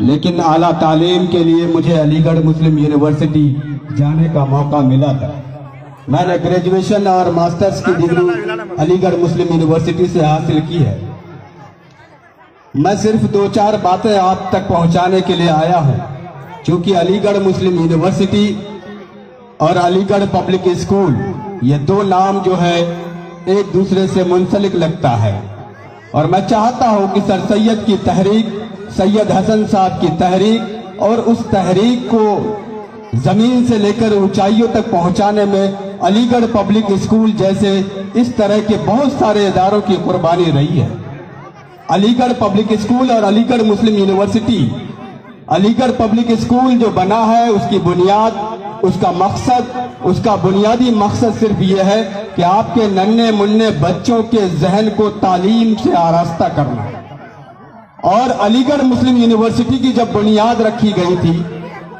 لیکن اعلیٰ تعلیم کے لیے مجھے علی گڑھ مسلم یونیورسٹی جانے کا موقع ملا تھا۔ میں نے گریجویشن اور ماسٹرز کی ڈگری علی گڑھ مسلم یونیورسٹی سے حاصل کی ہے۔ میں صرف 2-4 باتیں آپ تک پہنچانے کے لیے آیا ہوں، چونکہ علی گڑھ مسلم یونیورسٹی اور علی گڑھ پبلک اسکول یہ 2 نام جو ہے ایک دوسرے سے منسلک لگتا ہے، اور میں چاہتا ہوں کہ سر سید کی تحریک، سید حسن صاحب کی تحریک اور اس تحریک کو زمین سے لے کر اونچائیوں تک پہنچانے میں علی گڑھ پبلک اسکول جیسے اس طرح کے بہت سارے اداروں کی قربانی رہی ہے۔ علی گڑھ پبلک اسکول اور علی گڑھ مسلم یونیورسٹی، علی گڑھ پبلک اسکول جو بنا ہے اس کی بنیاد، اس کا مقصد، اس کا بنیادی مقصد صرف یہ ہے کہ آپ کے ننھے منھے بچوں کے ذہن کو تعلیم سے آراستہ کرنا۔ اور علی گڑھ مسلم یونیورسٹی کی جب بنیاد رکھی گئی تھی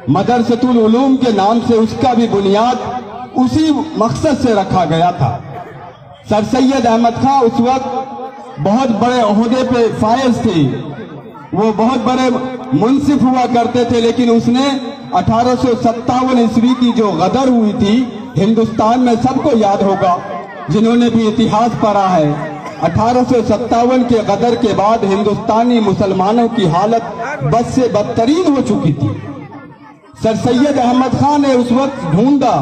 مدرسۃ العلوم کے نام سے، اس کا بھی بنیاد اسی مقصد سے رکھا گیا تھا۔ سر سید احمد خان اس وقت بہت بڑے عہدے پہ فائز تھے، وہ بہت بڑے منصف ہوا کرتے تھے، لیکن اس نے 1857 عیسوی کی جو غدر ہوئی تھی ہندوستان میں سب کو یاد ہوگا جنہوں نے بھی اتہاس پڑھا ہے۔ 1857 کے غدر کے بعد ہندوستانی مسلمانوں کی حالت بد سے بدترین ہو چکی تھی۔ سر سید احمد خان نے اس وقت ڈھونڈا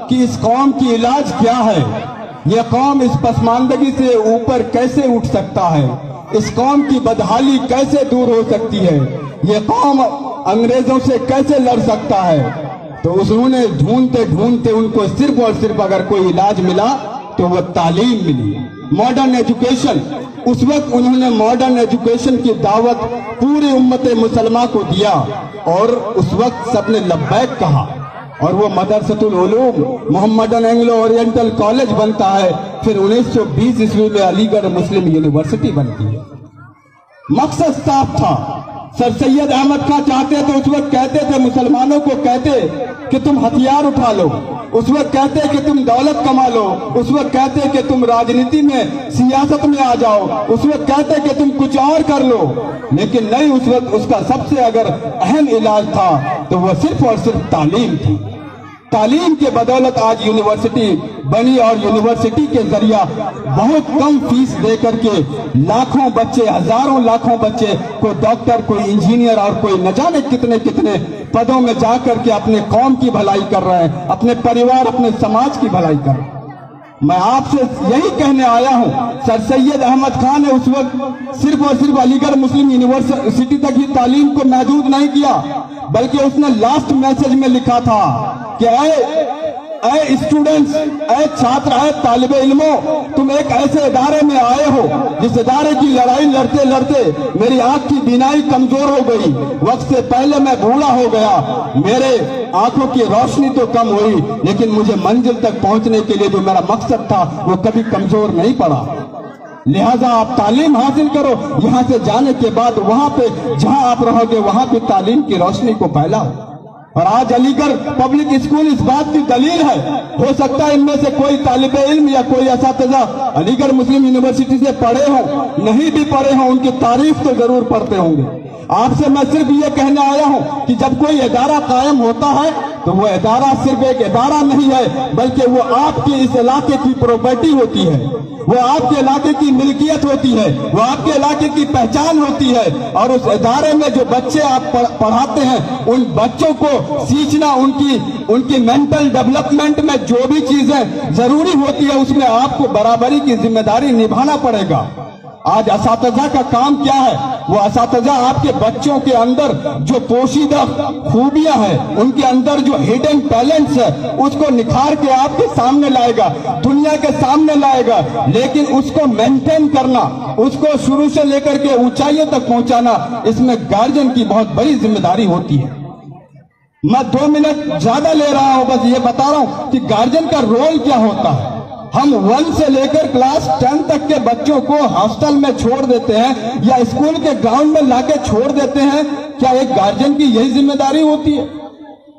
کہ اس قوم کی علاج کیا ہے، یہ قوم اس پسماندگی سے اوپر کیسے اٹھ سکتا ہے، اس قوم کی بدحالی کیسے دور ہو سکتی ہے، یہ قوم انگریزوں سے کیسے لڑ سکتا ہے۔ تو انہوں نے ڈھونڈتے ڈھونڈتے ان کو صرف اور صرف اگر کوئی علاج ملا تو وہ تعلیم ملی، ماڈرن ایجوکیشن۔ اس وقت انہوں نے ماڈرن ایجوکیشن کی دعوت پوری امت مسلمہ کو دیا، اور اس وقت سب نے لبیک کہا، اور وہ مدرسۃ العلوم محمدن اینگلو اورینٹل کالج بنتا ہے، پھر 1920 عیسوی میں علی گڑھ مسلم یونیورسٹی بنتی ہے۔ مقصد صاف تھا۔ سر سید احمد خان چاہتے تھے، اس وقت کہتے تھے مسلمانوں کو، کہتے کہ تم ہتھیار اٹھا لو، اس وقت کہتے کہ تم دولت کما لو، اس وقت کہتے کہ تم راجنیتی میں سیاست میں آ جاؤ، اس وقت کہتے کہ تم کچھ اور کر لو، لیکن نہیں، اس وقت اس کا سب سے اگر اہم علاج تھا تو وہ صرف اور صرف تعلیم تھی۔ تعلیم کے بدولت آج یونیورسٹی بنی، اور یونیورسٹی کے ذریعہ بہت کم فیس دے کر کے لاکھوں بچے، ہزاروں لاکھوں بچے، کوئی ڈاکٹر، کوئی انجینئر اور کوئی نہ جانے کتنے کتنے پدوں میں جا کر کے اپنے قوم کی بھلائی کر رہے ہیں، اپنے پریوار، اپنے سماج کی بھلائی کر رہے ہیں۔ میں آپ سے یہی کہنے آیا ہوں، سر سید احمد خان نے اس وقت صرف اور صرف علی گڑھ مسلم یونیورسٹی تک ہی تعلیم کو محدود نہیں کیا، بلکہ اس نے لاسٹ میسج میں لکھا تھا کہ اے اسٹوڈنٹس، اے چھاتر، اے طالب علموں، تم ایک ایسے ادارے میں آئے ہو جس ادارے کی لڑائی لڑتے لڑتے میری آنکھ کی بینائی کمزور ہو گئی، وقت سے پہلے میں بوڑھا ہو گیا، میرے آنکھوں کی روشنی تو کم ہوئی، لیکن مجھے منزل تک پہنچنے کے لیے جو میرا مقصد تھا وہ کبھی کمزور نہیں پڑا۔ لہٰذا آپ تعلیم حاصل کرو، یہاں سے جانے کے بعد وہاں پہ جہاں آپ رہو گے وہاں پہ تعلیم کی روشنی کو پھیلاؤ۔ اور آج علی گڑھ پبلک اسکول اس بات کی دلیل ہے، ہو سکتا ہے ان میں سے کوئی طالب علم یا کوئی اساتذہ علی گڑھ مسلم یونیورسٹی سے پڑھے ہوں، نہیں بھی پڑھے ہوں، ان کی تعریف تو ضرور پڑھتے ہوں گے۔ آپ سے میں صرف یہ کہنے آیا ہوں کہ جب کوئی ادارہ قائم ہوتا ہے تو وہ ادارہ صرف ایک ادارہ نہیں ہے، بلکہ وہ آپ کی اس علاقے کی پراپرٹی ہوتی ہے، وہ آپ کے علاقے کی ملکیت ہوتی ہے، وہ آپ کے علاقے کی پہچان ہوتی ہے، اور اس ادارے میں جو بچے آپ پڑھاتے ہیں ان بچوں کو سیکھنا، ان کی مینٹل ڈیولپمنٹ میں جو بھی چیزیں ضروری ہوتی ہے اس میں آپ کو برابری کی ذمہ داری نبھانا پڑے گا۔ آج اساتذہ کا کام کیا ہے؟ وہ اساتذہ آپ کے بچوں کے اندر جو پوشیدہ خوبیاں ہیں، ان کے اندر جو ہڈن ٹیلنٹس ہے، اس کو نکھار کے آپ کے سامنے لائے گا، دنیا کے سامنے لائے گا، لیکن اس کو مینٹین کرنا، اس کو شروع سے لے کر کے اونچائیوں تک پہنچانا، اس میں گارجین کی بہت بڑی ذمہ داری ہوتی ہے۔ میں 2 منٹ زیادہ لے رہا ہوں، بس یہ بتا رہا ہوں کہ گارجین کا رول کیا ہوتا ہے۔ ہم 1 سے لے کر کلاس 10 تک کے بچوں کو ہاسٹل میں چھوڑ دیتے ہیں یا اسکول کے گراؤنڈ میں لا کے چھوڑ دیتے ہیں، کیا ایک گارجین کی یہی ذمہ داری ہوتی ہے؟